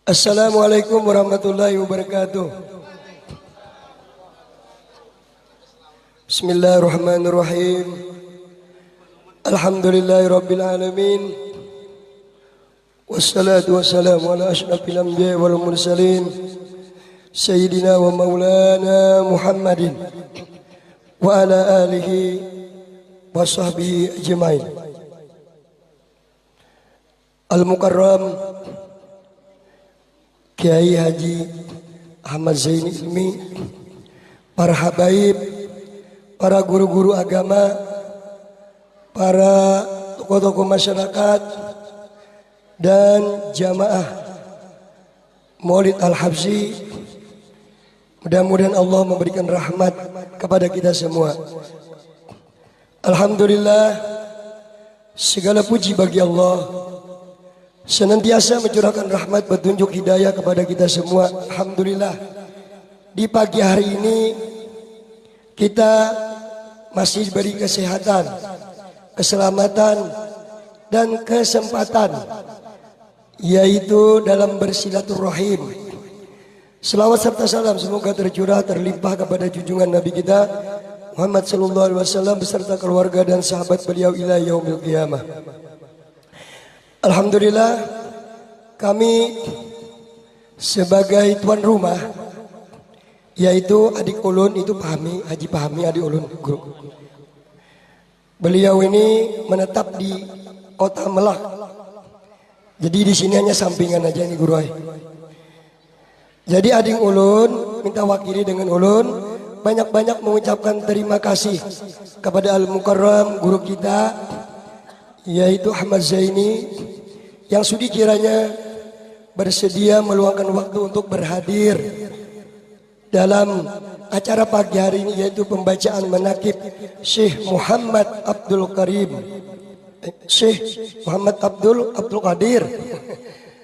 Assalamualaikum warahmatullahi wabarakatuh. Bismillahirrahmanirrahim. Alhamdulillahirabbil alamin. Wassalatu wassalamu ala asyrafil anbiya'i wal mursalin sayyidina wa maulana Muhammadin wa ala alihi wa sahbihi ajmain. Al-Mukarram Kiai Haji Ahmad Zaini Ilmi, para habaib, para guru-guru agama, para tokoh-tokoh masyarakat, dan jamaah Maulid Al-Habsyi. Mudah-mudahan Allah memberikan rahmat kepada kita semua. Alhamdulillah, segala puji bagi Allah, senantiasa mencurahkan rahmat petunjuk hidayah kepada kita semua. Alhamdulillah, di pagi hari ini kita masih diberi kesehatan, keselamatan, dan kesempatan, yaitu dalam bersilaturahim. Selawat serta salam semoga tercurah terlimpah kepada junjungan Nabi kita Muhammad sallallahu alaihi wasallam beserta keluarga dan sahabat beliau ila yaumil qiyamah. Alhamdulillah, kami sebagai tuan rumah, yaitu adik ulun itu Pahami, Haji Pahami adik ulun guru. Beliau ini menetap di Kota Melak. Jadi di sini hanya sampingan aja ini guru. Jadi adik ulun minta wakili dengan ulun banyak-banyak mengucapkan terima kasih kepada Al-Mukarram guru kita, yaitu Ahmad Zaini, yang sudi kiranya bersedia meluangkan waktu untuk berhadir dalam acara pagi hari ini, yaitu pembacaan manaqib Syekh Muhammad Abdul Karim, Syekh Muhammad Abdul Qadir,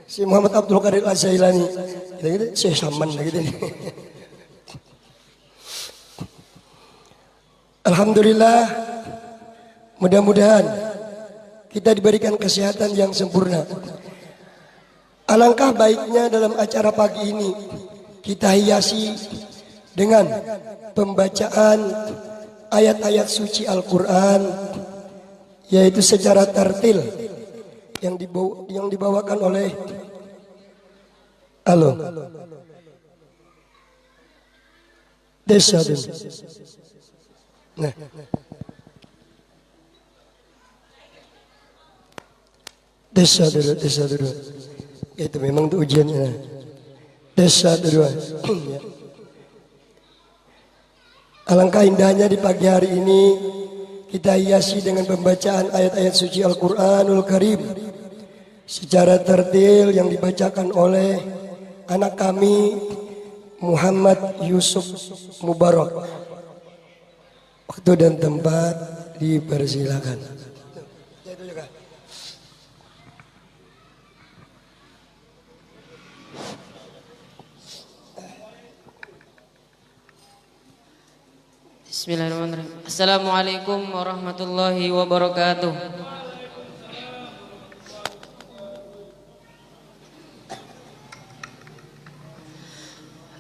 Syekh Muhammad Abdul Qadir Az-Zailani, gitu, Syekh Saman gitu nih. Alhamdulillah, mudah-mudahan kita diberikan kesehatan yang sempurna. Alangkah baiknya dalam acara pagi ini kita hiasi dengan pembacaan ayat-ayat suci Al-Quran, yaitu secara tartil yang dibawakan oleh Desa. Nah, desa dulu. Itu memang itu ujiannya. Desa dulu. Alangkah indahnya di pagi hari ini kita hiasi dengan pembacaan ayat-ayat suci Al-Quranul Karim secara tertil yang dibacakan oleh anak kami Muhammad Yusuf Mubarak. Waktu dan tempat dipersilakan. Bismillahirrahmanirrahim. Assalamualaikum warahmatullahi wabarakatuh.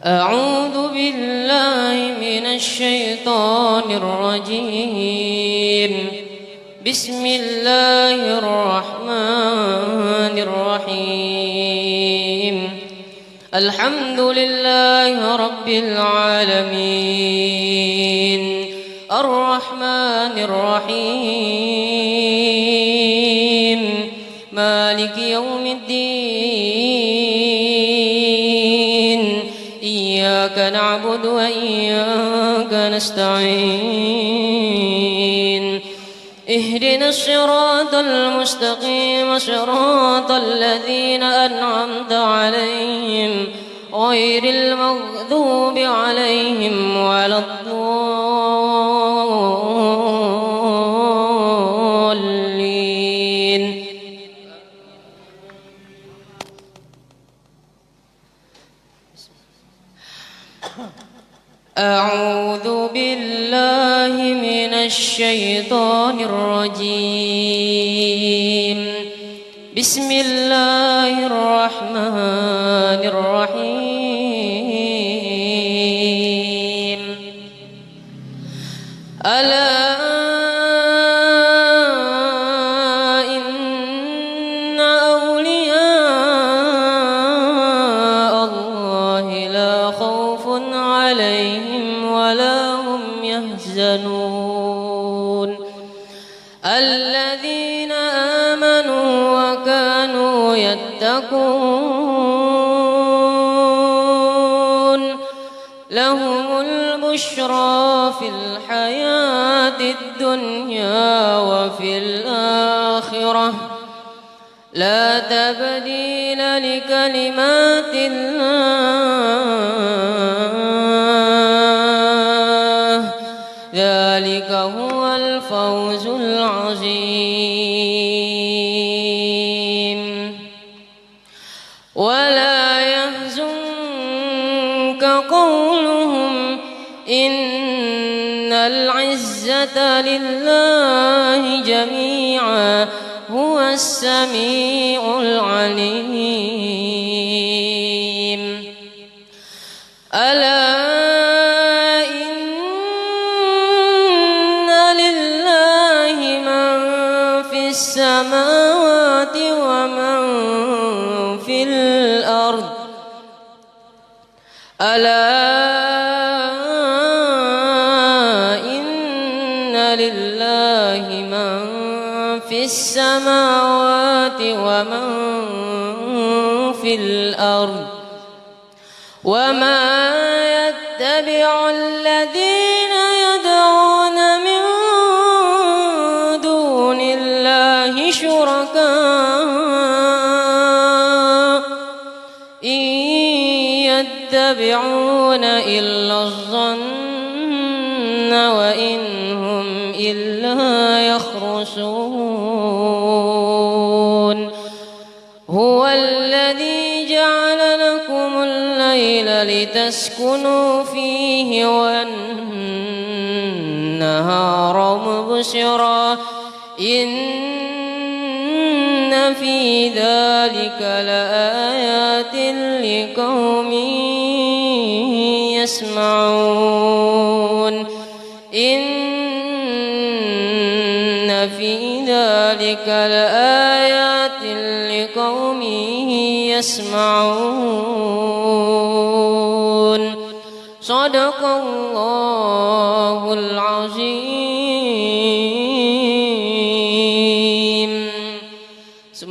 A'udzu billahi minasy syaithanir rajim. Bismillahirrahmanirrahim. Alhamdulillahi rabbil alamin. Ar-Rahmanir Rahim. Maliki yaumiddin. Iyyaka na'budu wa iyyaka nasta'in. Ihdinas siratal mustaqim, siratal ladzina an'amta 'alaihim ghairil maghdubi 'alaihim waladdallin. A'udzu billahi minasy syaithanir rajim. بسم الله الرحمن الرحيم ألا إن أولياء الله لا خوف عليهم ولا هم يحزنون الذين آمنوا وكانوا يتقون لهم البشرى في الحياة الدنيا وفي الآخرة لا تبديل لكلمات الله ذلك هو الفوز العظيم ولا يحزنك قولهم إن العزة لله جميعا هو السميع العليم ألا إن لله من في السماوات ومن في الأرض ألا إن لله من في السماوات ومن في الأرض وما يتبع الذين يدعون من دون الله شركاء إن يتبعون إلا الظن وإن هم إلا يخرصون هو الذي جعل لكم الليل لتسكنوا فيه والنهار مبصرا إن في ذلك لآيات لقوم يسمعون إن في ذلك لآيات لقوم يسمعون صدق الله العظيم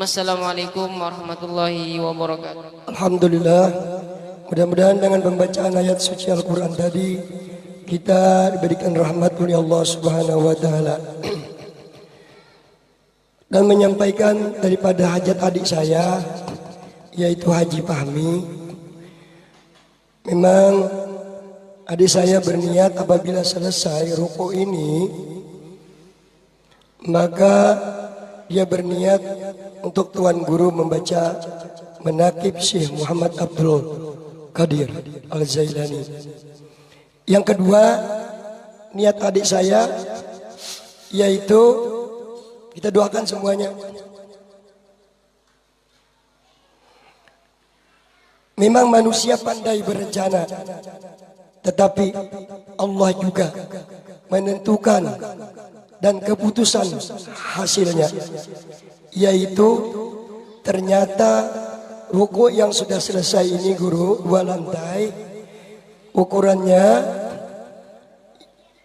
Assalamualaikum warahmatullahi wabarakatuh. Alhamdulillah, mudah-mudahan dengan pembacaan ayat suci Al-Quran tadi kita diberikan rahmat oleh Allah Subhanahu wa Ta'ala. Dan menyampaikan daripada hajat adik saya, yaitu Haji Fahmi. Memang adik saya berniat apabila selesai rukuk ini, maka dia berniat untuk Tuan Guru membaca menakib Syekh Muhammad Abdul Qadir Al-Zailani. Yang kedua, niat adik saya yaitu kita doakan semuanya. Memang manusia pandai berencana, tetapi Allah juga menentukan dan keputusan hasilnya, yaitu ternyata ruku yang sudah selesai ini Guru 2 lantai, ukurannya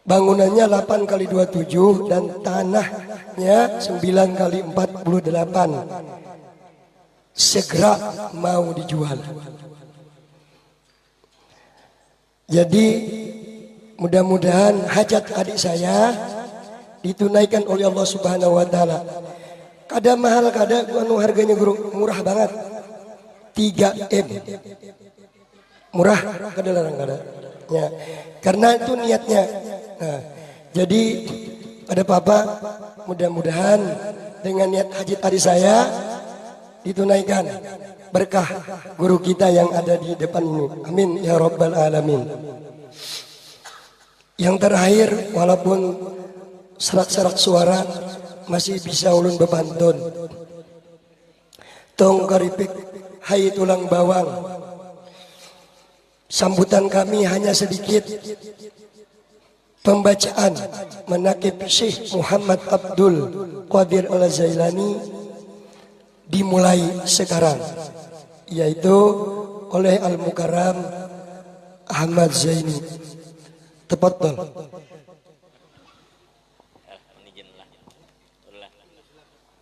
bangunannya 8 kali 27 dan tanahnya 9 kali 48, segera mau dijual. Jadi mudah-mudahan hajat adik saya ditunaikan oleh Allah Subhanahu wa Ta'ala. Kada mahal, kada harganya Guru, murah banget. 3M. Murah, kada larang kada. Ya. Karena itu niatnya. Nah, jadi pada Papa, mudah-mudahan dengan niat hajat adik saya ditunaikan berkah guru kita yang ada di depan ini. Amin ya rabbal alamin. Yang terakhir, walaupun serak-serak suara masih bisa ulun bepantun. tong karipik, hai tulang bawang. Sambutan kami hanya sedikit. Pembacaan manaqib Syekh Muhammad Abdul Qadir Al-Zailani dimulai sekarang, yaitu oleh Al-Mukarram Ahmad Zaini. Tafadhal.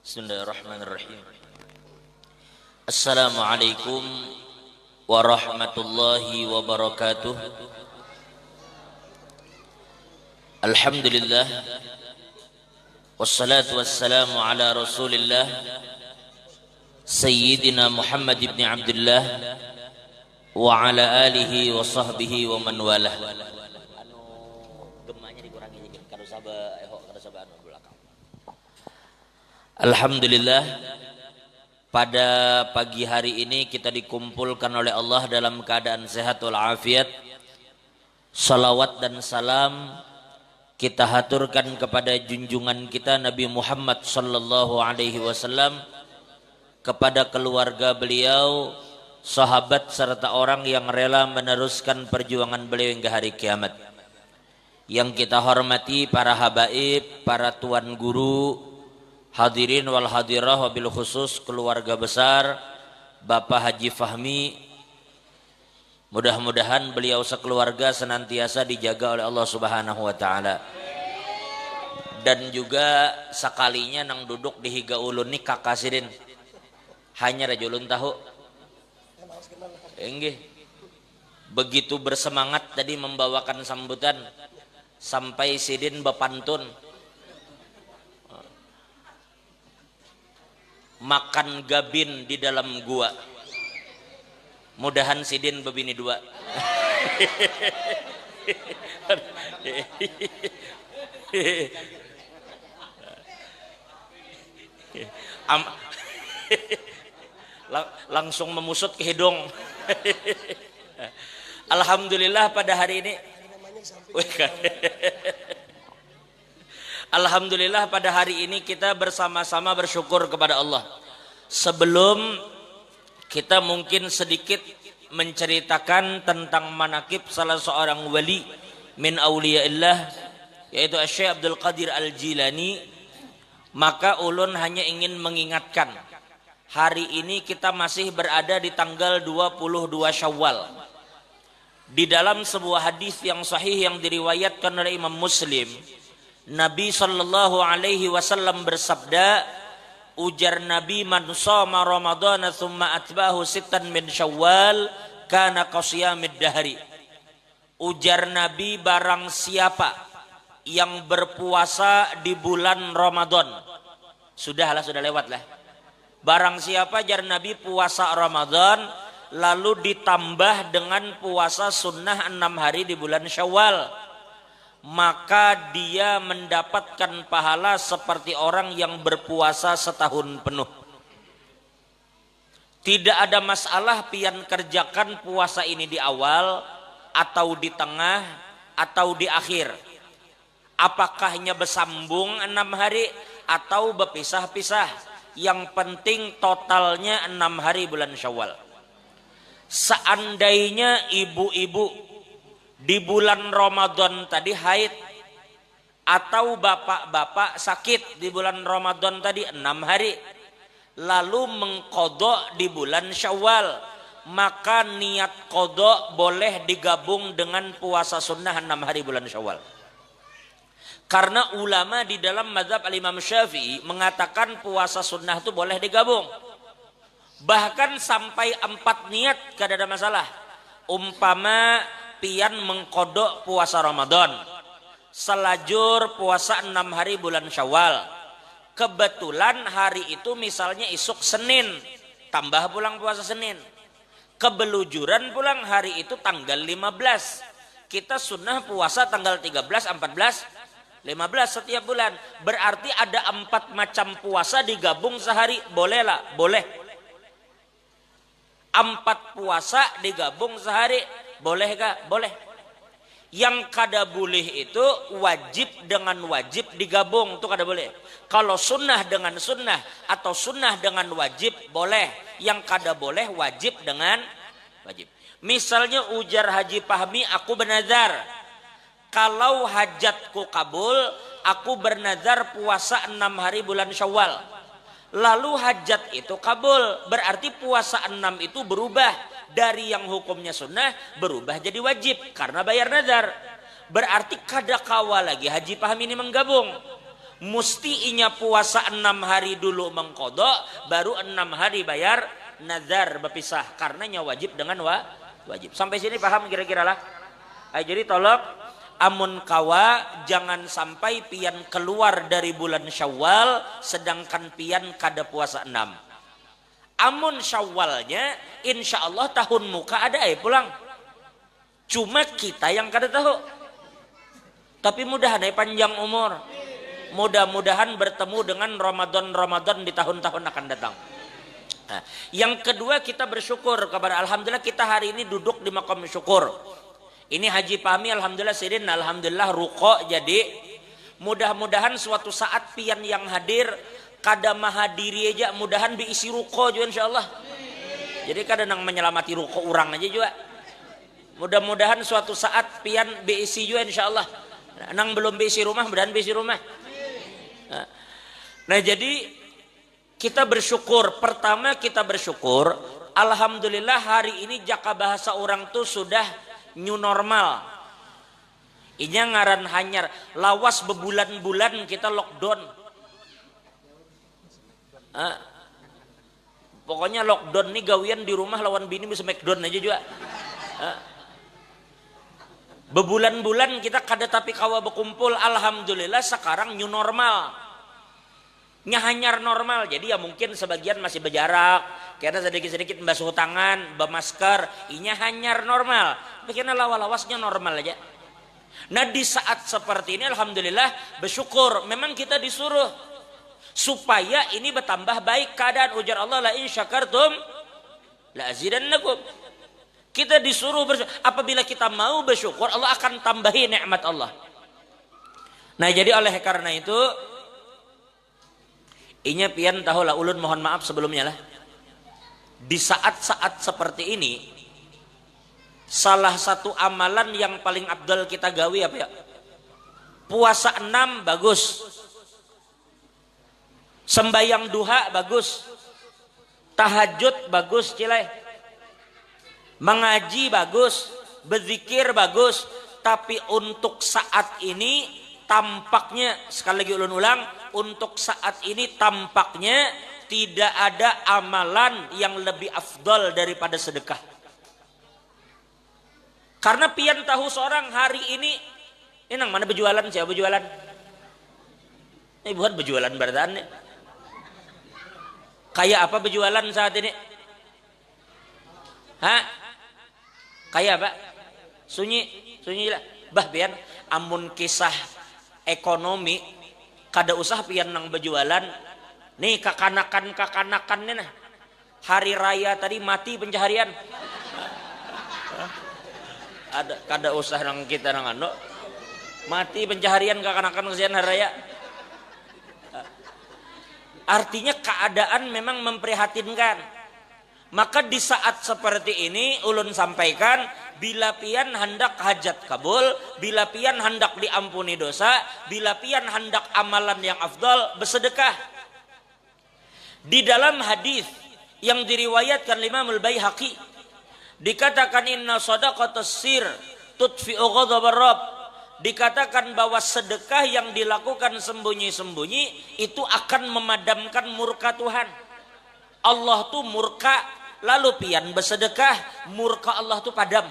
Bismillahirrahmanirrahim. Assalamualaikum warahmatullahi wabarakatuh. Alhamdulillah, wassalatu wassalamu ala rasulillah Sayyidina Muhammad ibn Abdullah wa ala alihi wa sahbihi wa man walah. Gemanya dikurangi dikit kada sabah belakang. Alhamdulillah, pada pagi hari ini kita dikumpulkan oleh Allah dalam keadaan sehat walafiat. Salawat dan salam kita haturkan kepada junjungan kita Nabi Muhammad sallallahu alaihi wasallam, kepada keluarga beliau, sahabat serta orang yang rela meneruskan perjuangan beliau hingga hari kiamat. Yang kita hormati para habaib, para tuan guru, hadirin wal hadirah, wabil khusus keluarga besar Bapak Haji Fahmi. Mudah-mudahan beliau sekeluarga senantiasa dijaga oleh Allah Subhanahu wa taala. Dan juga sekalinya nang duduk di higa ulun ni kakasirin. Hanya rajulun tahu. Enggih. Begitu bersemangat tadi membawakan sambutan sampai sidin bepantun. Makan gabin di dalam gua. Mudahan sidin bebini dua. Langsung memusut ke hidung. Alhamdulillah pada hari ini. Alhamdulillah pada hari ini kita bersama-sama bersyukur kepada Allah. Sebelum kita mungkin sedikit menceritakan tentang manaqib salah seorang wali min auliyaillah, yaitu Syekh Abdul Qadir Al-Jilani, maka ulun hanya ingin mengingatkan, hari ini kita masih berada di tanggal 22 Syawal. Di dalam sebuah hadis yang sahih yang diriwayatkan oleh Imam Muslim, Nabi sallallahu alaihi wasallam bersabda, ujar Nabi, man shoma ramadhana thumma atbahu sittan min syawal kana qasiyamid dahri. Ujar Nabi, barang siapa yang berpuasa di bulan Ramadan, sudah lewat lah. Barang siapa, jar Nabi, puasa Ramadan lalu ditambah dengan puasa sunnah 6 hari di bulan Syawal, maka dia mendapatkan pahala seperti orang yang berpuasa setahun penuh. Tidak ada masalah pian kerjakan puasa ini di awal atau di tengah atau di akhir. Apakahnya bersambung 6 hari atau berpisah-pisah, yang penting totalnya 6 hari bulan Syawal. Seandainya ibu-ibu di bulan Ramadan tadi haid, atau bapak-bapak sakit di bulan Ramadan tadi 6 hari, lalu mengqadha di bulan Syawal, maka niat qadha boleh digabung dengan puasa sunnah 6 hari bulan Syawal. Karena ulama di dalam mazhab al-Imam Syafi'i mengatakan puasa sunnah itu boleh digabung. Bahkan sampai 4 niat kada ada masalah. Umpama pian mengqadha puasa Ramadan, selajur puasa 6 hari bulan Syawal, kebetulan hari itu misalnya isuk Senin, tambah pulang puasa Senin, kebelujuran pulang hari itu tanggal 15, kita sunnah puasa tanggal 13, 14, 15 setiap bulan, berarti ada 4 macam puasa digabung sehari, bolehlah, boleh. 4 puasa digabung sehari, boleh gak? Boleh. Yang kada boleh itu wajib dengan wajib digabung, itu kada boleh. Kalau sunnah dengan sunnah atau sunnah dengan wajib boleh. Yang kada boleh wajib dengan wajib. Misalnya ujar Haji Fahmi, aku bernazar kalau hajatku kabul, aku bernazar puasa 6 hari bulan Syawal. Lalu hajat itu kabul, berarti puasa 6 itu berubah dari yang hukumnya sunnah berubah jadi wajib karena bayar nazar. Berarti kada kawa lagi Haji Fahmi ini menggabung. Mesti inya puasa 6 hari dulu mengkodok, baru 6 hari bayar nazar berpisah karenanya wajib dengan wajib. Sampai sini paham kira-kira lah. Jadi tolong amun kawa jangan sampai pian keluar dari bulan Syawal sedangkan pian kada puasa 6. Amun Syawalnya insya Allah tahun muka ada pulang. Cuma kita yang kada tahu. Tapi mudah panjang umur. Mudah-mudahan bertemu dengan Ramadan di tahun-tahun akan datang. Nah, yang kedua kita bersyukur kepada Alhamdulillah kita hari ini duduk di makam syukur. Ini Haji Fahmi Alhamdulillah sidin, Alhamdulillah ruko. Jadi mudah-mudahan suatu saat pian yang hadir kada mahadiri aja mudahan diisi ruko juga insyaallah. Jadi kada nang menyelamati ruko orang aja juga. Mudah-mudahan suatu saat pian diisi juga insyaallah. Nang belum diisi rumah mudahan diisi rumah. Nah jadi kita bersyukur. Pertama kita bersyukur Alhamdulillah hari ini jaka bahasa orang tuh sudah new normal. Inya ngaran hanyar lawas bebulan-bulan kita lockdown. Pokoknya lockdown nih gawian di rumah lawan bini bisa smackdown aja juga. Bebulan-bulan kita kada tapi kawa berkumpul. Alhamdulillah sekarang new normal. Nyahanyar normal. Jadi ya mungkin sebagian masih berjarak, karena sedikit-sedikit basuh tangan, bermasker. Inya hanyar normal. Bagaimana lawas-lawasnya normal aja. Nah di saat seperti ini alhamdulillah bersyukur. Memang kita disuruh supaya ini bertambah baik keadaan. Ujar Allah la in syakartum la azidannakum. Kita disuruh bersyukur. Apabila kita mau bersyukur Allah akan tambahi nikmat Allah. Nah jadi oleh karena itu inya pian tahu lah ulun mohon maaf sebelumnya lah. Di saat-saat seperti ini salah satu amalan yang paling abdal kita gawi apa ya? Puasa 6 bagus. Sembayang duha bagus. Tahajud bagus cilai. Mengaji bagus, berzikir bagus, tapi untuk saat ini tampaknya sekali lagi ulun ulang, untuk saat ini tampaknya tidak ada amalan yang lebih afdal daripada sedekah. Karena pian tahu seorang hari ini nang mana berjualan siapa berjualan? Ini buat berjualan berdan. Kayak apa berjualan saat ini? Hah? Kayak apa? Sunyi lah. Bah pian amun kisah ekonomi kada usah pian nang berjualan. Nih kakanakan nah. Hari raya tadi mati pencaharian. Ada kada usah nang kita nang anu. Mati pencaharian kakanakan kesian hari raya. Artinya keadaan memang memprihatinkan. Maka di saat seperti ini ulun sampaikan, bila pian hendak hajat kabul, bila pian hendak diampuni dosa, bila pian hendak amalan yang afdal, bersedekah. Di dalam hadis yang diriwayatkan Imam Al-Baihaqi dikatakan inna shadaqatus sir tudfi'u ghadabar rabb. Dikatakan bahwa sedekah yang dilakukan sembunyi-sembunyi itu akan memadamkan murka Tuhan. Allah tuh murka, lalu pian bersedekah, murka Allah tuh padam.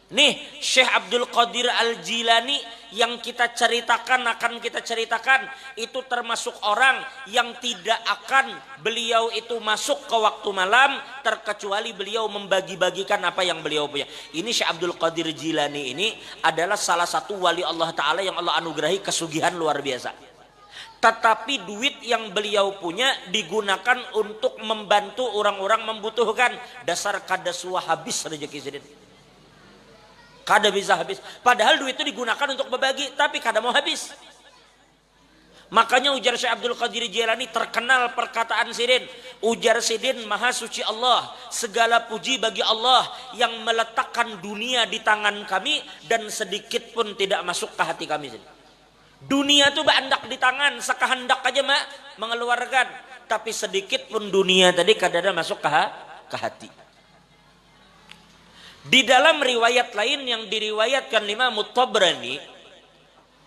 Nih Syekh Abdul Qadir Al-Jilani yang kita ceritakan, akan kita ceritakan, itu termasuk orang yang tidak akan beliau itu masuk ke waktu malam terkecuali beliau membagi-bagikan apa yang beliau punya. Ini Syekh Abdul Qadir Jilani ini adalah salah satu wali Allah Ta'ala yang Allah anugerahi kesugihan luar biasa. Tetapi duit yang beliau punya digunakan untuk membantu orang-orang membutuhkan. Dasar kada suah habis rezeki sedikit. Kada bisa habis. Padahal duit itu digunakan untuk berbagi, tapi kada mau habis. Makanya ujar Syekh Abdul Qadir Jailani terkenal perkataan Sidin. Ujar Sidin, maha suci Allah, segala puji bagi Allah yang meletakkan dunia di tangan kami dan sedikit pun tidak masuk ke hati kami. Dunia itu bandak di tangan, sekahendak aja mengeluarkan, tapi sedikit pun dunia tadi kadang masuk ke hati. Di dalam riwayat lain yang diriwayatkan Imam Tabrani,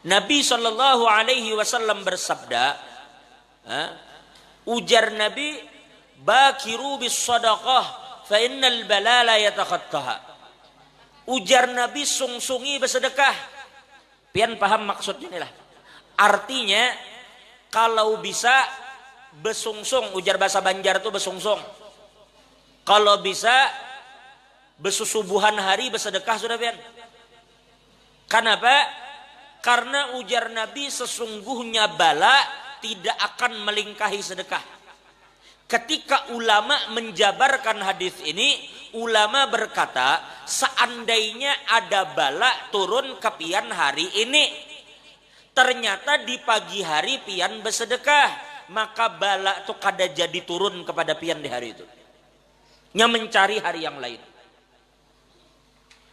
Nabi Shallallahu Alaihi Wasallam bersabda, ujar Nabi, bakiru bis sadaqah, fa innal balala yatakhattaha. Ujar Nabi, sungsungi bersedekah. Pian paham maksudnya inilah. Artinya kalau bisa besungsung, ujar bahasa Banjar itu besungsung. Kalau bisa besusubuhan hari bersedekah sudah pian. Kenapa? Karena ujar Nabi sesungguhnya bala tidak akan melingkahi sedekah. Ketika ulama menjabarkan hadis ini, ulama berkata seandainya ada bala turun ke pian hari ini, ternyata di pagi hari pian bersedekah, maka bala itu kada jadi turun kepada pian di hari itu. Nya mencari hari yang lain.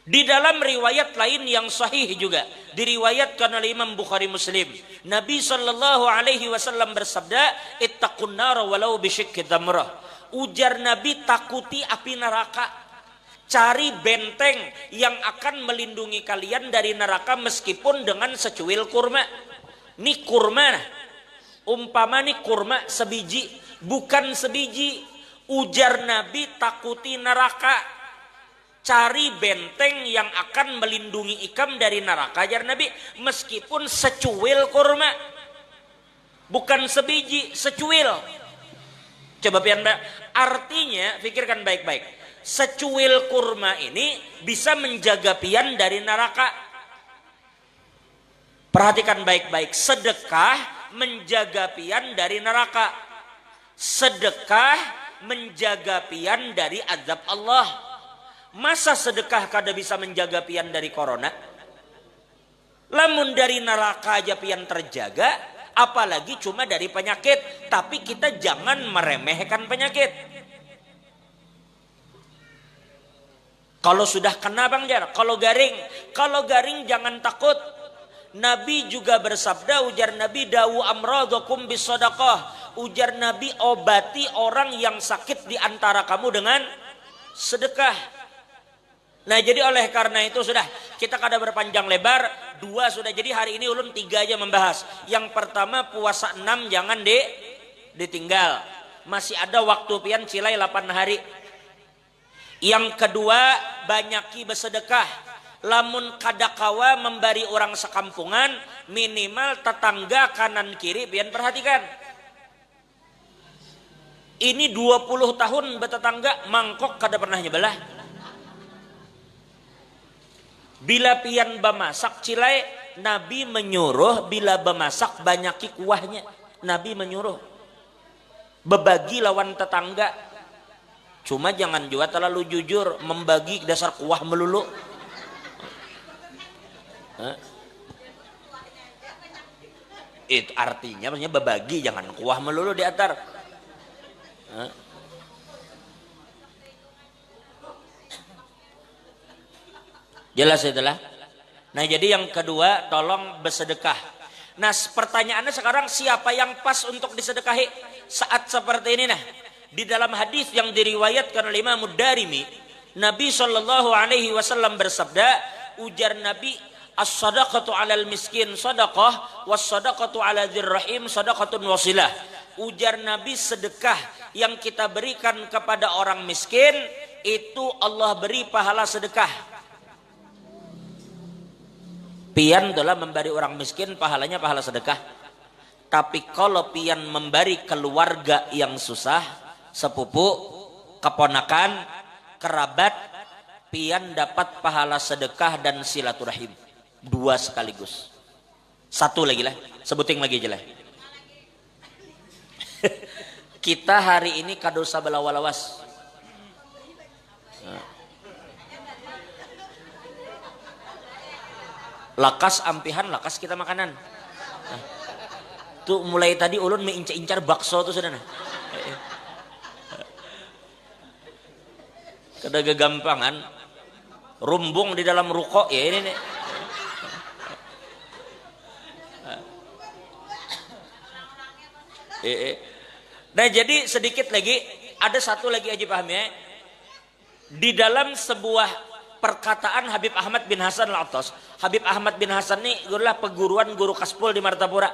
Di dalam riwayat lain yang sahih juga diriwayatkan oleh Imam Bukhari Muslim, Nabi Shallallahu Alaihi Wasallam bersabda, ittaqun nar walau bisyikki tamrah. Ujar Nabi, takuti api neraka, cari benteng yang akan melindungi kalian dari neraka meskipun dengan secuil kurma. Ini kurma, umpama nih kurma sebiji, bukan sebiji. Ujar Nabi, takuti neraka, cari benteng yang akan melindungi ikam dari neraka, ajar Nabi, meskipun secuil kurma, bukan sebiji, secuil. Coba pian, artinya pikirkan baik-baik. Secuil kurma ini bisa menjaga pian dari neraka. Perhatikan baik-baik, sedekah menjaga pian dari neraka. Sedekah menjaga pian dari azab Allah. Masa sedekah kada bisa menjaga pian dari corona? Lamun dari neraka aja pian terjaga, apalagi cuma dari penyakit. Tapi kita jangan meremehkan penyakit. Kalau sudah kena Bang Jar, kalau garing jangan takut. Nabi juga bersabda, ujar Nabi, dawu amradakum bis sadaqah. Ujar Nabi, obati orang yang sakit di antara kamu dengan sedekah. Nah jadi oleh karena itu sudah kita kada berpanjang lebar, 2 sudah, jadi hari ini ulun 3 aja membahas. Yang pertama puasa 6 jangan ditinggal, masih ada waktu pian cilai 8 hari. Yang kedua banyaki bersedekah, lamun kadakawa membari orang sekampungan, minimal tetangga kanan kiri pian perhatikan. Ini 20 tahun bertetangga, mangkok kada pernah nyebelah. Bila pian bemasak cilai, Nabi menyuruh bila bemasak banyaki kuahnya. Nabi menyuruh berbagi lawan tetangga. Cuma jangan juga terlalu jujur membagi dasar kuah melulu. Itu artinya maksudnya berbagi, jangan kuah melulu di atar. Jelas itulah. Nah jadi yang kedua, tolong bersedekah. Nah pertanyaannya sekarang, siapa yang pas untuk disedekahi saat seperti ini? Nah di dalam hadis yang diriwayatkan oleh Imam Darimi, Nabi Shallallahu Alaihi Wasallam bersabda, ujar Nabi, as-sadaqatu 'alal miskin sadaqah, was-sadaqatu 'ala dzirrahim sadaqatun wasilah. Ujar Nabi, sedekah yang kita berikan kepada orang miskin itu Allah beri pahala sedekah. Pian adalah memberi orang miskin, pahalanya pahala sedekah. Tapi kalau pian memberi keluarga yang susah, sepupu, keponakan, kerabat, pian dapat pahala sedekah dan silaturahim. 2 sekaligus. 1 lagi lah, sebuting lagi aja lah. Kita hari ini kadosa belawalawas. Lakas ampihan, lakas kita makanan. Nah, tuh mulai tadi ulun meincar-incar bakso tuh sudah. Kada gagampangan rumbung di dalam ruko ya ini nih. Nah jadi sedikit lagi, ada satu lagi aja paham ya. Di dalam sebuah perkataan Habib Ahmad bin Hasan Al-Attas. Habib Ahmad bin Hasan ini adalah peguruan guru Kaspul di Martapura.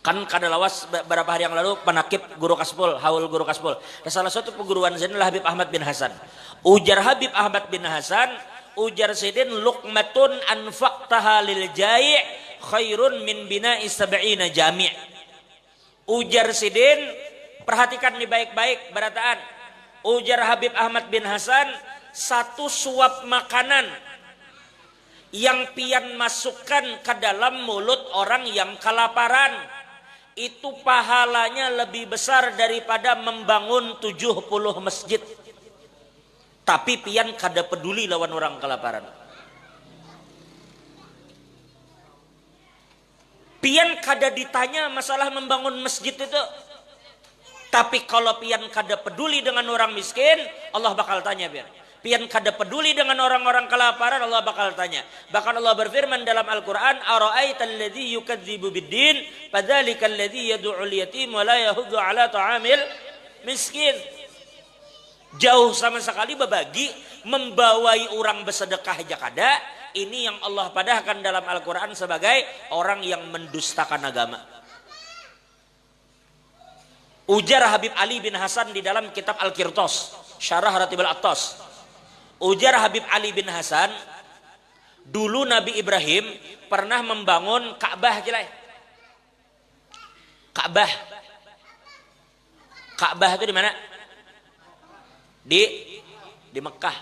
Kan kada lawas beberapa hari yang lalu penakib guru Kaspul, haul guru Kaspul. Dan salah satu peguruan saya adalah Habib Ahmad bin Hasan. Ujar Habib Ahmad bin Hasan, ujar Sayyidin luqmatun anfaqtaha lil jai' khairun min bina'i sab'ina jami'. Ujar Sayyidin, perhatikan nih baik-baik berataan. Ujar Habib Ahmad bin Hasan, satu suap makanan yang pian masukkan ke dalam mulut orang yang kelaparan, itu pahalanya lebih besar daripada membangun 70 masjid. Tapi pian kada peduli lawan orang kelaparan. Pian kada ditanya masalah membangun masjid itu. Tapi kalau pian kada peduli dengan orang miskin, Allah bakal tanya pian. Pian kada peduli dengan orang-orang kelaparan, Allah bakal tanya. Bahkan Allah berfirman dalam Al-Quran, ara'aital ladzi yukadzibu biddin, fadzalikal ladzi yad'ul yatim wa la yahuddu ala ta'amil miskin. Jauh sama sekali berbagi, membawai orang bersedekah aja kada. Ini yang Allah padahkan dalam Al-Quran sebagai orang yang mendustakan agama. Ujar Habib Ali bin Hasan di dalam kitab Al-Qirtas, Syarah Ratibul Attas. Ujar Habib Ali bin Hasan, dulu Nabi Ibrahim pernah membangun Ka'bah jelai. Ka'bah. Ka'bah itu di mana? Di Mekah.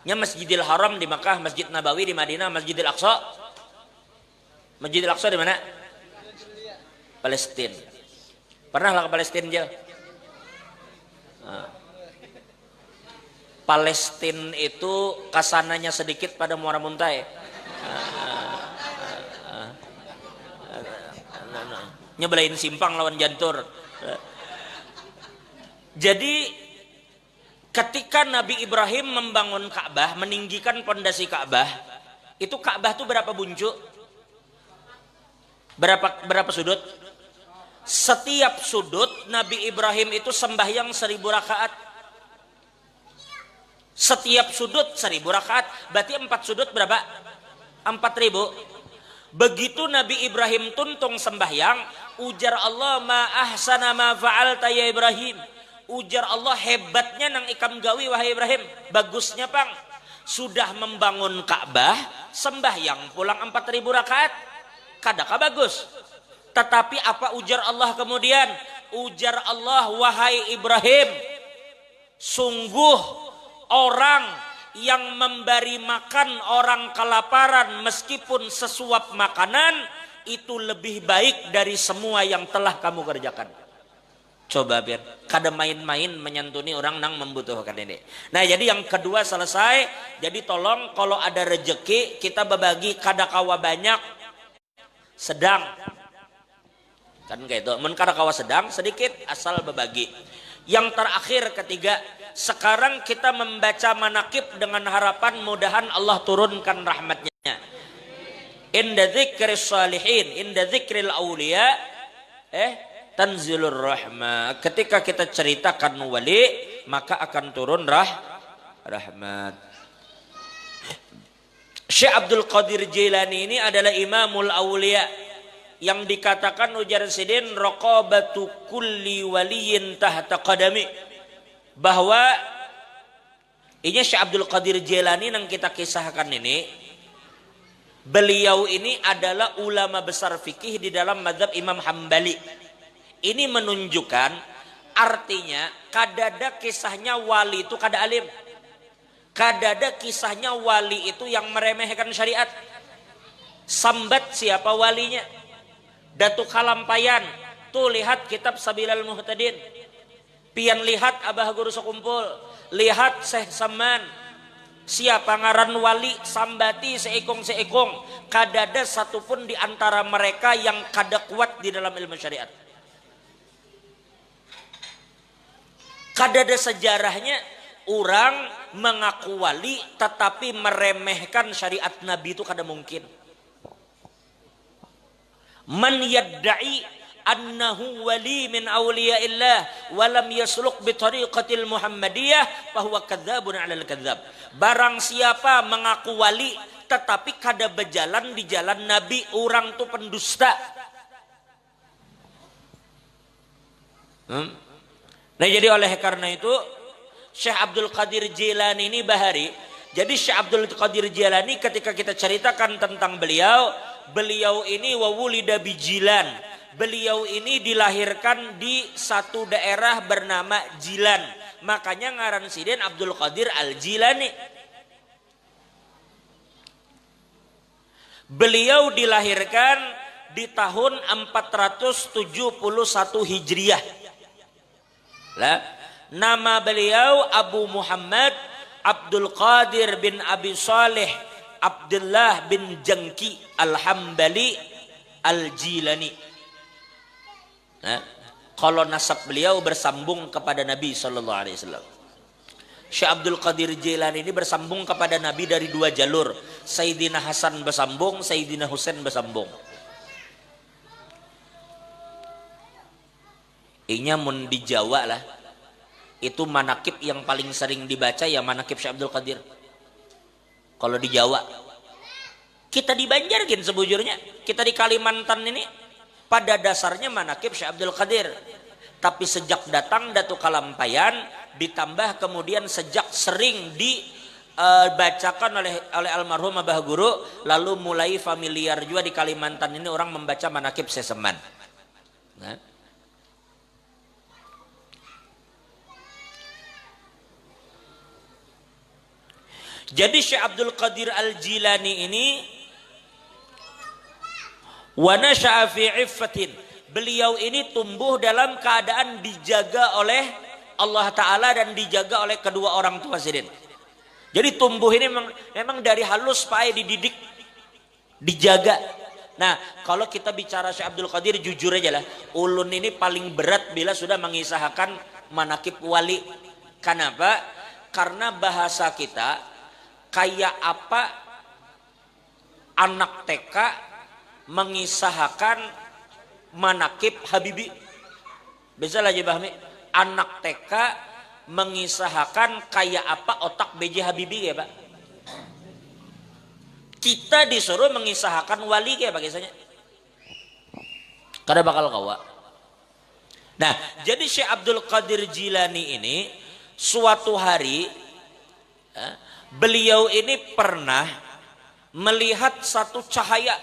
Nya Masjidil Haram di Mekah, Masjid Nabawi di Madinah, Masjidil Aqsa. Masjidil Aqsa di mana? Palestina. Pernah lah ke Palestina aja? Palestina itu kasananya sedikit pada Muara Muntai. Nyebelain simpang lawan jantur. Jadi ketika Nabi Ibrahim membangun Ka'bah, meninggikan pondasi Ka'bah, itu Ka'bah itu berapa buncuk? Berapa sudut? Setiap sudut Nabi Ibrahim itu sembahyang 1000 rakaat. Setiap sudut 1000 rakaat. Berarti 4 sudut berapa? 4000. Begitu Nabi Ibrahim tuntung sembahyang, ujar Allah, ma ahsana ma fa'alta ya Ibrahim. Ujar Allah, hebatnya nang ikam gawi wahai Ibrahim. Bagusnya pang, sudah membangun Ka'bah, sembahyang pulang 4000 rakaat. Kadakah bagus? Tetapi apa ujar Allah kemudian? Ujar Allah, wahai Ibrahim, sungguh orang yang memberi makan orang kelaparan meskipun sesuap makanan itu lebih baik dari semua yang telah kamu kerjakan. Coba biar kada main-main menyantuni orang nang membutuhkan ini. Nah jadi yang kedua selesai. Jadi tolong kalau ada rejeki kita berbagi, kada kawa banyak, sedang. Kan kayak itu. Men kada kawa sedang sedikit asal berbagi. Yang terakhir ketiga, sekarang kita membaca manakib dengan harapan mudahan Allah turunkan rahmatnya. Inda dzikris salihin, inda dzikril aulia, tanzilur rahmah. Ketika kita ceritakan wali, maka akan turun rahmat. Syekh Abdul Qadir Jilani ini adalah imamul aulia, yang dikatakan ujar Sidin raqabatu kulli waliyin tahta qadami, bahwa ini Syekh Abdul Qadir Jilani yang kita kisahkan ini, beliau ini adalah ulama besar fikih di dalam mazhab Imam Hambali. Ini menunjukkan artinya kadada kisahnya wali itu kada alim, kadada kisahnya wali itu yang meremehkan syariat. Sambat siapa walinya? Datuk Kalampayan. Tuh lihat kitab Sabilal Muhtadin. Pian lihat Abah Guru Sekumpul, lihat Syekh Saman, Siapa ngaran wali sambati seekong-seekong, kadada satupun di antara mereka yang kada kuat di dalam ilmu syariat. Kadada sejarahnya orang mengaku wali tetapi meremehkan syariat Nabi itu kada mungkin. Man yadda'i annahu wali min awliyaillah walam yasluk bi tariqatil muhammadiyah fahuwa kadzabun 'alal kadzab. Barang siapa mengaku wali tetapi kada berjalan di jalan Nabi, orang tuh pendusta. Nah, jadi oleh karena itu Syekh Abdul Qadir Jilani ini bahari. Jadi Syekh Abdul Qadir Jilani ketika kita ceritakan tentang beliau ini wawulida bijilan. Beliau ini dilahirkan di satu daerah bernama Jilan. Makanya ngaran siden Abdul Qadir Al-Jilani. Beliau dilahirkan di tahun 471 Hijriah. Lah, nama beliau Abu Muhammad Abdul Qadir bin Abi Saleh Abdullah bin Jangki Al-Hambali Al-Jilani. Nah, kalau nasab beliau bersambung kepada Nabi Sallallahu Alaihi Wasallam. Syekh Abdul Qadir Jilani ini bersambung kepada Nabi dari dua jalur. Sayyidina Hasan bersambung, Sayyidina Husain bersambung. Inya mun di Jawa lah, itu manakib yang paling sering dibaca ya manakib Syekh Abdul Qadir. Kalau di Jawa, kita di Banjar gin sebujurnya, kita di Kalimantan ini pada dasarnya manakib Syekh Abdul Qadir. Tapi sejak datang Datu Kalampayan, ditambah kemudian sejak sering dibacakan oleh almarhum Abah Guru, lalu mulai familiar juga di Kalimantan ini orang membaca manakib Seseman. Nah. Jadi Syekh Abdul Qadir Al-Jilani ini wa nasha'a fi 'iffatin. Beliau ini tumbuh dalam keadaan dijaga oleh Allah Ta'ala dan dijaga oleh kedua orang tua sidin. Jadi tumbuh ini memang dari halus pakai dididik, dijaga. Nah, kalau kita bicara Syekh Abdul Qadir, jujur aja lah, ulun ini paling berat bila sudah mengisahkan manakib wali. Kenapa? Karena bahasa kita kayak apa anak TK mengisahkan manakib Habibie. Bisa lah Bahmi, anak TK mengisahkan kayak apa otak BJ Habibie ya Pak. Kita disuruh mengisahkan wali kayak Pak kisahnya. Kada bakal kawa. Nah, jadi Syekh Abdul Qadir Jilani ini suatu hari beliau ini pernah melihat satu cahaya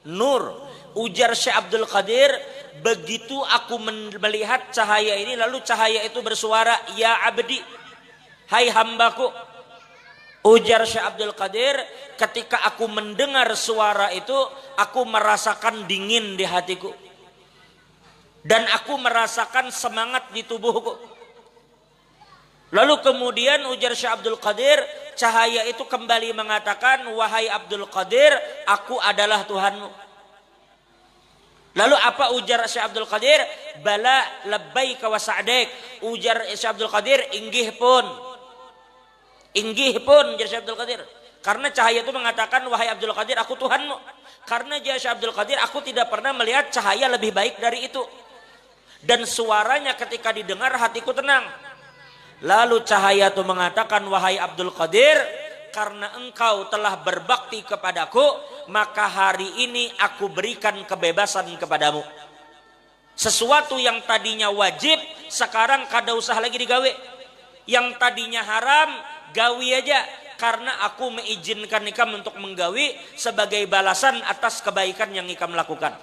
nur. Ujar Syekh Abdul Qadir, begitu aku melihat cahaya ini, lalu cahaya itu bersuara, ya abdi, hai hambaku. Ujar Syekh Abdul Qadir, ketika aku mendengar suara itu, aku merasakan dingin di hatiku dan aku merasakan semangat di tubuhku. Lalu kemudian ujar Syekh Abdul Qadir, cahaya itu kembali mengatakan, wahai Abdul Qadir, aku adalah Tuhanmu. Lalu apa ujar Syekh Abdul Qadir? Bala labbaika wa sa'daik. Ujar Syekh Abdul Qadir, inggih pun. Inggih pun ujar Syekh Abdul Qadir. Karena cahaya itu mengatakan, wahai Abdul Qadir, aku Tuhanmu. Karena ujar Syekh Abdul Qadir, aku tidak pernah melihat cahaya lebih baik dari itu. Dan suaranya ketika didengar hatiku tenang. Lalu cahaya itu mengatakan, wahai Abdul Qadir, karena engkau telah berbakti kepadaku, maka hari ini aku berikan kebebasan kepadamu. Sesuatu yang tadinya wajib, sekarang kada usah lagi digawe. Yang tadinya haram, gawi aja. Karena aku mengizinkan ikam untuk menggawi sebagai balasan atas kebaikan yang ikam lakukan.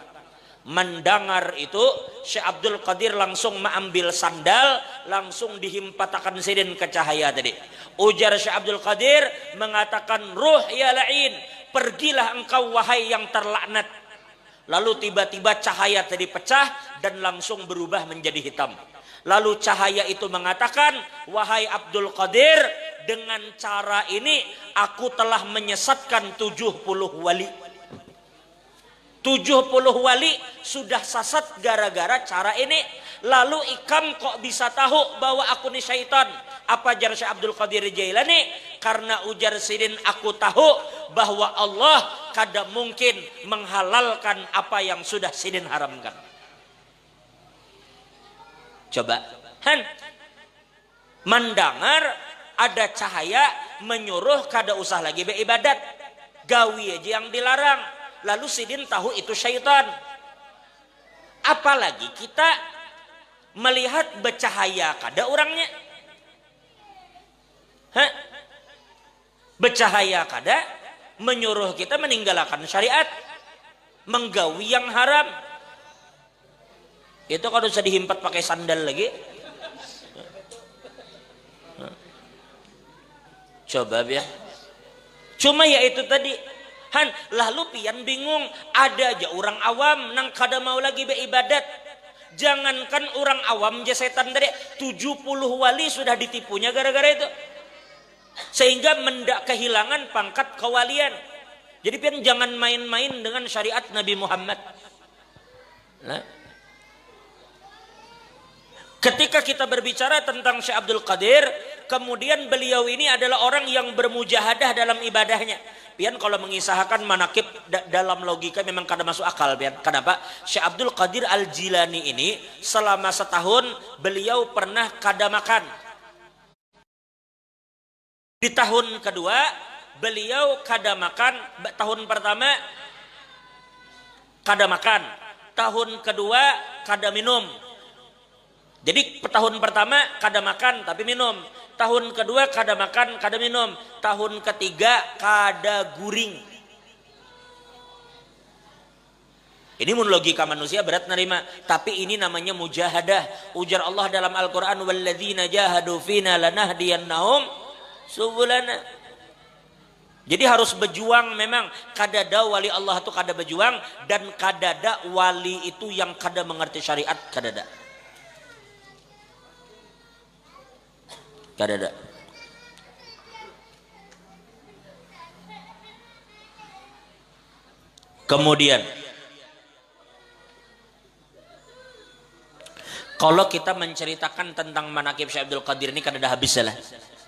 Mendengar itu, Syekh Abdul Qadir langsung mengambil sandal, langsung dihimpatakan sidin ke cahaya tadi. Ujar Syekh Abdul Qadir mengatakan, ruh ya la'in, pergilah engkau wahai yang terlaknat. Lalu tiba-tiba cahaya tadi pecah dan langsung berubah menjadi hitam. Lalu cahaya itu mengatakan, wahai Abdul Qadir, dengan cara ini aku telah menyesatkan 70 wali. 70 wali sudah sesat gara-gara cara ini. Lalu ikam kok bisa tahu bahwa aku ini syaitan? Apa jar Syekh Abdul Qadir Jailani? Karena ujar sidin aku tahu bahwa Allah kada mungkin menghalalkan apa yang sudah sidin haramkan. Coba, mendengar ada cahaya menyuruh kada usah lagi beribadat, gawi aja yang dilarang. Lalu sidin tahu itu syaitan. Apalagi kita melihat bercahaya kada orangnya, bercahaya kada menyuruh kita meninggalkan syariat, menggawi yang haram. Itu kalau usah dihimpat pakai sandal lagi. Coba ya. Cuma ya itu tadi. Lalu pian bingung, ada aja orang awam nang kada mau lagi beribadat. Jangankan orang awam aja setan tadi, 70 wali sudah ditipunya gara-gara itu. Sehingga mendak kehilangan pangkat kewalian. Jadi pian jangan main-main dengan syariat Nabi Muhammad. Nah. Ketika kita berbicara tentang Syekh Abdul Qadir, kemudian beliau ini adalah orang yang bermujahadah dalam ibadahnya. Pian kalau mengisahkan manakib dalam logika memang kada masuk akal pian. Kenapa? Syekh Abdul Qadir Al-Jilani ini selama setahun beliau pernah kada makan. Di tahun kedua beliau kada makan. Tahun pertama kada makan, tahun kedua kada minum. Jadi tahun pertama kada makan tapi minum, tahun kedua kada makan kada minum, tahun ketiga kada guring. Ini mun logika manusia berat nerima, tapi ini namanya mujahadah. Ujar Allah dalam Al-Qur'an, walladzina jahadu fina lanahdiyannahum subulana. Jadi harus berjuang memang. Kadada wali Allah itu kada berjuang, dan kadada wali itu yang kada mengerti syariat, kadada. Kadada. Kemudian kalau kita menceritakan tentang manakib Syekh Abdul Qadir ini kadada habis lah.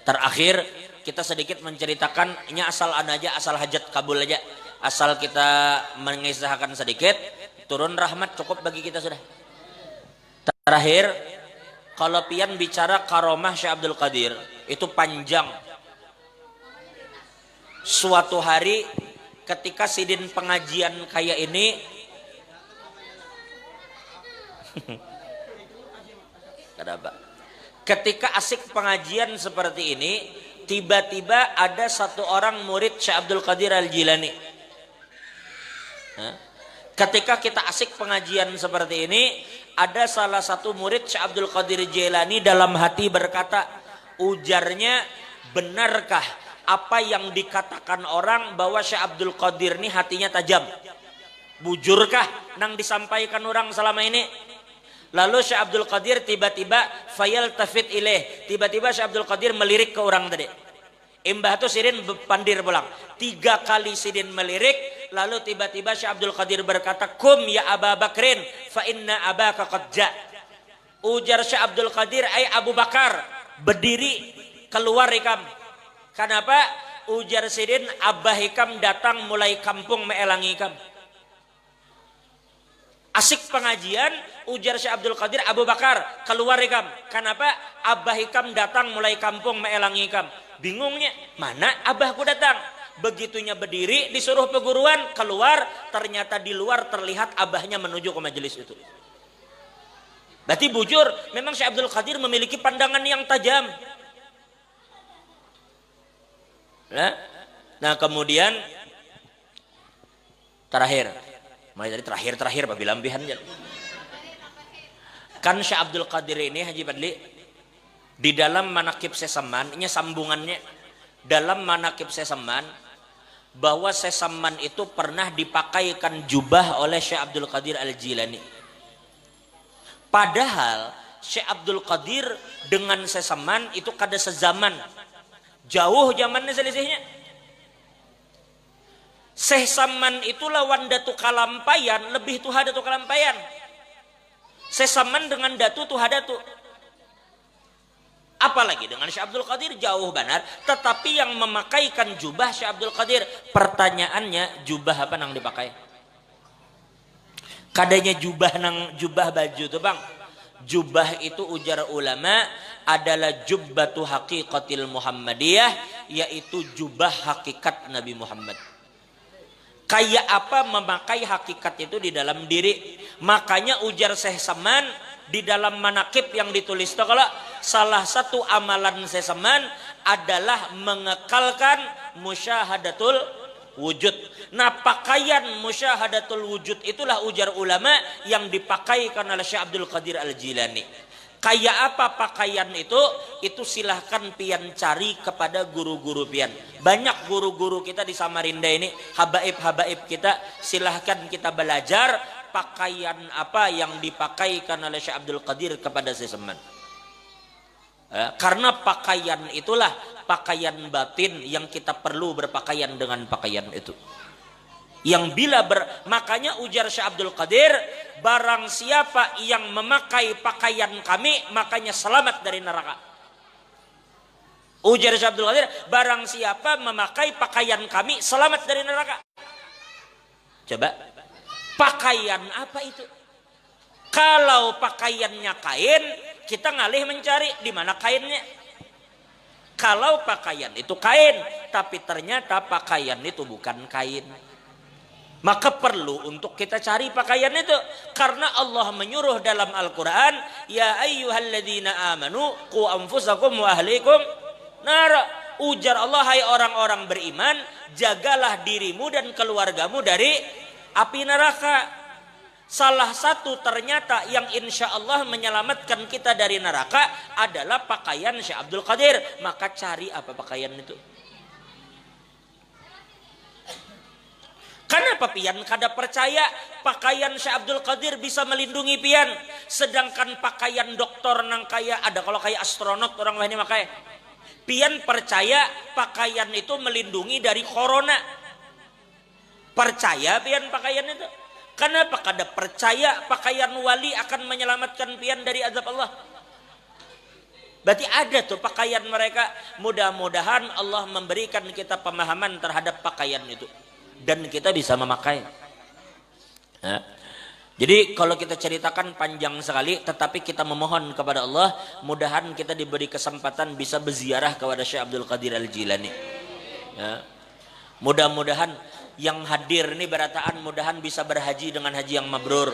Terakhir kita sedikit menceritakan, ini asal aja, asal hajat kabul aja, asal kita mengisahkan sedikit, turun rahmat cukup bagi kita sudah. Terakhir, kalau pian bicara karomah Syekh Abdul Qadir itu panjang. Suatu hari ketika sidin pengajian kayak ini kenapa? Ketika asik pengajian seperti ini, tiba-tiba ada satu orang murid Syekh Abdul Qadir Al-Jilani. Ketika kita asik pengajian seperti ini, ada salah satu murid Syekh Abdul Qadir Jailani dalam hati berkata, ujarnya, benarkah apa yang dikatakan orang bahwa Syekh Abdul Qadir ini hatinya tajam? Bujurkah nang disampaikan orang selama ini? Lalu Syekh Abdul Qadir tiba-tiba fayal tafid ilaih, tiba-tiba Syekh Abdul Qadir melirik ke orang tadi. Imbah itu sidin pandir pulang. 3 kali sidin melirik, lalu tiba-tiba Syekh Abdul Qadir berkata, kum ya Aba Bakrin fa inna abaka qad ja. Ujar Syekh Abdul Qadir, ai Abu Bakar, berdiri, keluar ikam. Kenapa? Ujar sidin, abah ikam datang mulai kampung meelangi ikam. Asik pengajian, ujar Syekh Abdul Qadir, Abu Bakar, keluar ikam. Kenapa? Abah ikam datang mulai kampung meelangi ikam. Bingungnya, mana abahku datang? Begitunya berdiri, disuruh peguruan, keluar, ternyata di luar terlihat abahnya menuju ke majelis itu. Berarti bujur, memang Syekh Abdul Qadir memiliki pandangan yang tajam. Nah kemudian terakhir, mulai dari terakhir Pak Bilambihan. Kan Syekh Abdul Qadir ini Haji Badli, di dalam manakib sesaman, ini sambungannya, dalam manakib sesaman, bahwa sesaman itu pernah dipakaikan jubah oleh Syekh Abdul Qadir Al-Jilani. Padahal Syekh Abdul Qadir dengan sesaman itu kada sezaman. Jauh zamannya selisihnya. Syekh Saman itu lawan Datu Kalampayan, lebih tuha Datu Kalampayan. Syekh Saman dengan Datu tuha Datu. Apalagi dengan Syekh Abdul Qadir jauh benar, tetapi yang memakaikan jubah Syekh Abdul Qadir. Pertanyaannya, jubah apa nang dipakai? Kadanya jubah baju tuh bang. Jubah itu ujar ulama adalah jubbatu haqiqatil Muhammadiyah, yaitu jubah hakikat Nabi Muhammad. Kayak apa memakai hakikat itu di dalam diri. Makanya ujar Syekh Saman di dalam manaqib yang ditulis itu, kalau salah satu amalan Syekh Saman adalah mengekalkan musyahadatul wujud. Nah, pakaian musyahadatul wujud itulah ujar ulama yang dipakaikan oleh Syekh Abdul Qadir Al-Jilani. Kayak apa pakaian itu? Itu silahkan pian cari kepada guru-guru pian. Banyak guru-guru kita di Samarinda ini, habaib-habaib kita, silahkan kita belajar pakaian apa yang dipakaikan oleh Syekh Abdul Qadir kepada Syekh Saman. Karena pakaian itulah pakaian batin yang kita perlu berpakaian dengan pakaian itu. Yang makanya ujar Syekh Abdul Qadir, barang siapa yang memakai pakaian kami, makanya selamat dari neraka. Ujar Syekh Abdul Qadir, barang siapa memakai pakaian kami, selamat dari neraka. Coba, pakaian apa itu? Kalau pakaiannya kain, kita ngalih mencari di mana kainnya. Kalau pakaian itu kain, tapi ternyata pakaian itu bukan kain, maka perlu untuk kita cari pakaian itu. Karena Allah menyuruh dalam Al-Quran, ya ayyuhalladzina amanu qu anfusakum wa ahlikum nar. Ujar Allah, hai orang-orang beriman, jagalah dirimu dan keluargamu dari api neraka. Salah satu ternyata yang insya Allah menyelamatkan kita dari neraka adalah pakaian Syekh Abdul Qadir. Maka cari apa pakaian itu. Kenapa pian kada percaya pakaian Syekh Abdul Qadir bisa melindungi pian, sedangkan pakaian doktor nang kaya ada kalau kayak astronot orang lain pakai. Pian percaya pakaian itu melindungi dari corona. Percaya pian pakaian itu? Kenapa kada percaya pakaian wali akan menyelamatkan pian dari azab Allah? Berarti ada tuh pakaian mereka. Mudah-mudahan Allah memberikan kita pemahaman terhadap pakaian itu dan kita bisa memakai. Nah, jadi kalau kita ceritakan panjang sekali, tetapi kita memohon kepada Allah, mudahan kita diberi kesempatan bisa berziarah kepada Syekh Abdul Qadir Al-Jilani. Ya. Mudah-mudahan yang hadir ini berataan, mudahan bisa berhaji dengan haji yang mabrur,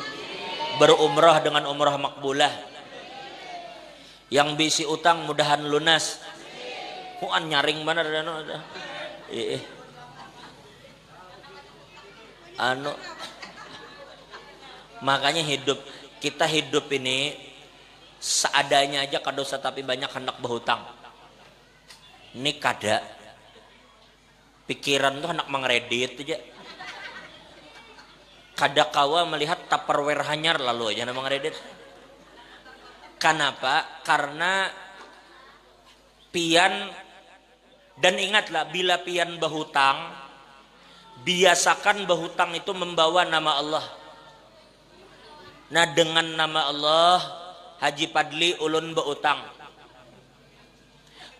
berumrah dengan umrah makbulah. Yang bisi utang mudahan lunas. Kuan nyaring mana ada. Makanya kita hidup ini seadanya aja kadosa, tapi banyak hendak berhutang. Ini kada pikiran tuh hendak mengredit aja. Kada kawa melihat Tupperware hanyar lalu aja hendak mengredit. Kenapa? Karena pian, dan ingatlah bila pian berhutang, biasakan berhutang itu membawa nama Allah. Nah, dengan nama Allah, Haji Padli ulun berutang.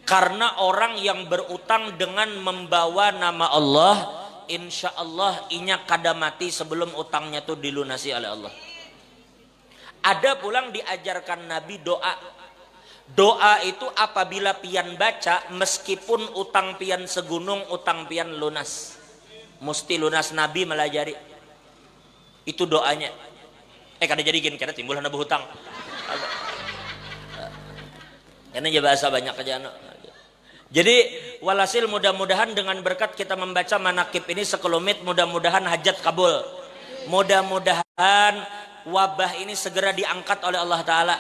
Karena orang yang berutang dengan membawa nama Allah, insya Allah inya kada mati sebelum utangnya itu dilunasi oleh Allah. Ada pulang diajarkan Nabi doa. Doa itu apabila pian baca, meskipun utang pian segunung, utang pian lunas. Mesti lunas, Nabi melajari. Itu doanya. Kada jadi gini, kada timbul hana berhutang. Karena aja bahasa banyak aja. Jadi walhasil mudah-mudahan dengan berkat kita membaca manaqib ini sekelumit, mudah-mudahan hajat kabul. Mudah-mudahan wabah ini segera diangkat oleh Allah Ta'ala.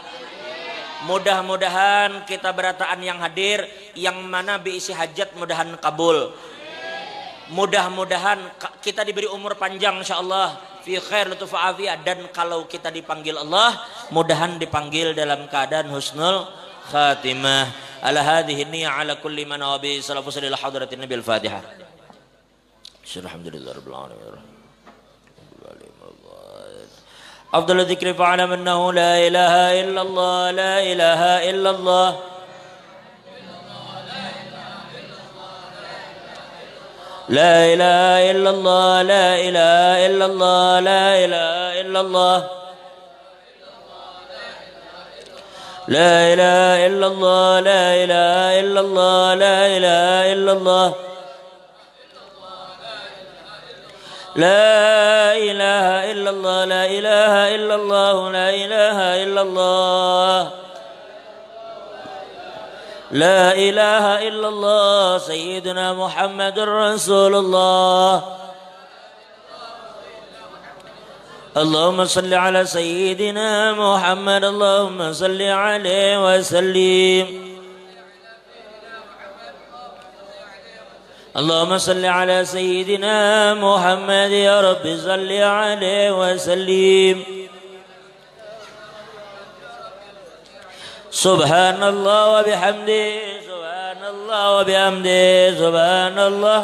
Mudah-mudahan kita berataan yang hadir, yang mana diisi hajat mudahan kabul. Mudah-mudahan kita diberi umur panjang insyaallah fi khair lutuf afiyah, dan kalau kita dipanggil Allah mudahan dipanggil dalam keadaan husnul khatimah. ala hadhihi niyyah ala kulli man wa bi salafu ila hadratin nabi al-fatihah. Alhamdulillahirabbil alamin. أفضل الذكر فاعلم أنه لا إله إلا الله لا إله إلا الله لا إله إلا الله لا إله إلا الله لا إله إلا الله لا إله إلا الله لا إله إلا الله لا إله إلا الله لا إله إلا الله لا إله إلا الله لا إله إلا الله لا إله إلا الله سيدنا محمد رسول الله اللهم صل على سيدنا محمد اللهم صل عليه وسلم اللهم صل على سيدنا محمد يا رب صل عليه وسلم سبحان الله وبحمده سبحان الله وبحمده سبحان الله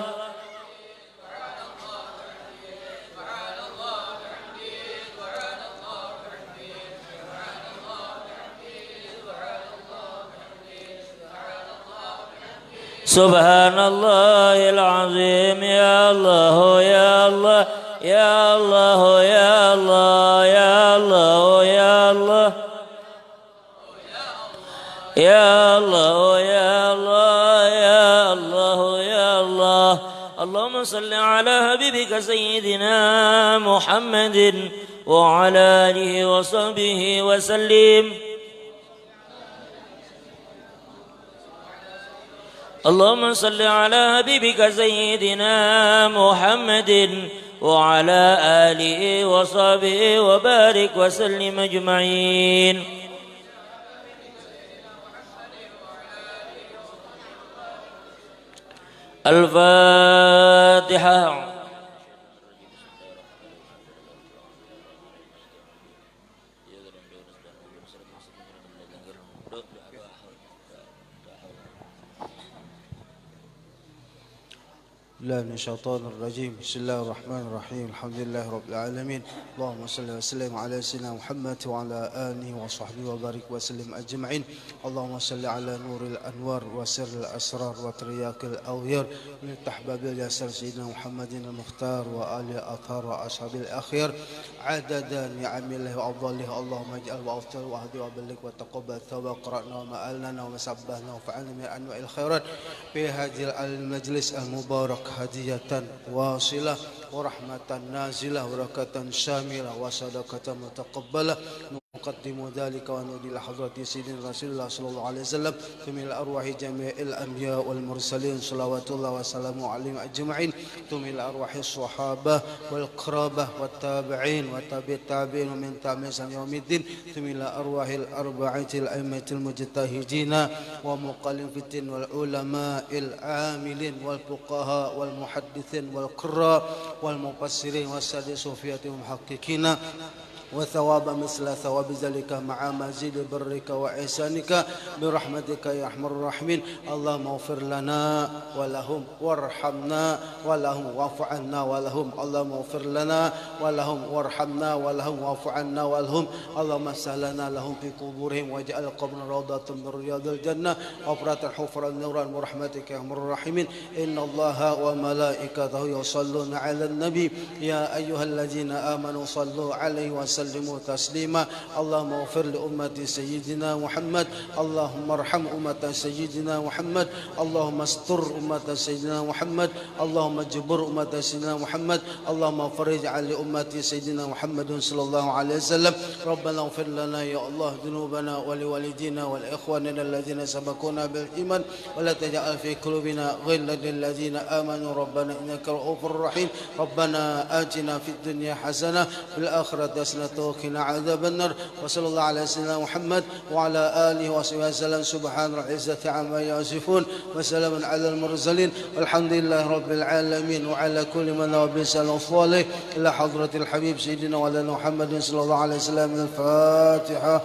سبحان الله العظيم يا الله يا الله يا الله يا الله يا الله يا الله يا الله يا الله يا الله يا الله اللهم صل على حبيبك سيدنا محمد وعلى آله وصحبه وسلم اللهم صل على حبيبك سيدنا محمد وعلى آله وصحبه وبارك وسلم أجمعين الفاتحة الله من الشيطان الرجيم بسم الله الرحمن الرحيم الحمد لله رب العالمين اللهم صل وسلم على سيدنا محمد وعلى آله وصحبه وبارك وسلم أجمعين اللهم صل على نور الأنوار وسر الأسرار وترياق الأغيار من تحباب اليسر سيدنا محمد المختار وآل الأطهار وأصحاب الأخيار عدد نعم الله وأفضله اللهم اجعل وأفضل وأهدي وبلغ وتقبل ثواب قرأنا وما ألنا وما سبحنا وفعلنا من أنواع الخيرات في هذه المجلس المبارك هدية واصلة ورحمة نازلة وبركة شاملة وصدقة متقبلة نقدم ذلك ونودي لحضرة سيدنا رسول الله صلى الله عليه وسلم ثم إلى أرواح جميع الأنبياء والمرسلين صلوات الله وسلامه عليهم أجمعين ثم إلى أرواح الصحابة والقرابة والتابعين وتابع التابعين ومن تابعين يوم الدين ثم إلى أرواح الأربعة الأئمة المجتهدين ومقلين في الدين والعلماء العاملين والفقهاء والمحدثين والقراء والمفسرين والسادة الصوفية والمحققين وثواب مثل ثواب ذلك مع مزيد برك وإحسانك برحمتك يا أرحم الراحمين اللهم اغفر لنا ولهم وارحمنا ولهم واعف عنا ولهم اللهم اغفر لنا ولهم وارحمنا ولهم واعف عنا ولهم اللهم سهلنا لهم في قبورهم واجعل قبرنا روضة من رياض الجنة وفرة حفرا نورا برحمتك يا أرحم الراحمين إن الله وملائكته يصلون على النبي يا أيها الذين آمنوا صلوا عليه وسلموا تسليما اللهم اغفر لأمة سيدنا محمد اللهم ارحم أمة سيدنا محمد اللهم استر أمة سيدنا محمد اللهم جبر أمة سيدنا محمد اللهم فرج عن أمة سيدنا محمد صلى الله عليه وسلم ربنا اغفر لنا يا الله ذنوبنا ولوالدينا والإخواننا الذين سبقونا بالإيمان ولا تجعل في قلوبنا غلا للذين آمنوا ربنا إنك رؤوف رحيم ربنا آتنا في الدنيا حسنة في الآخرة حسنة وقنا عذاب النار وصلى الله على سيدنا محمد وعلى آله وصحبه وسلم سبحان رب العزة عما يصفون وسلام على المرسلين والحمد لله رب العالمين وعلى كل من هو بلسان صالح إلى حضرة الحبيب سيدنا ولنا محمد صلى الله عليه وسلم الفاتحة.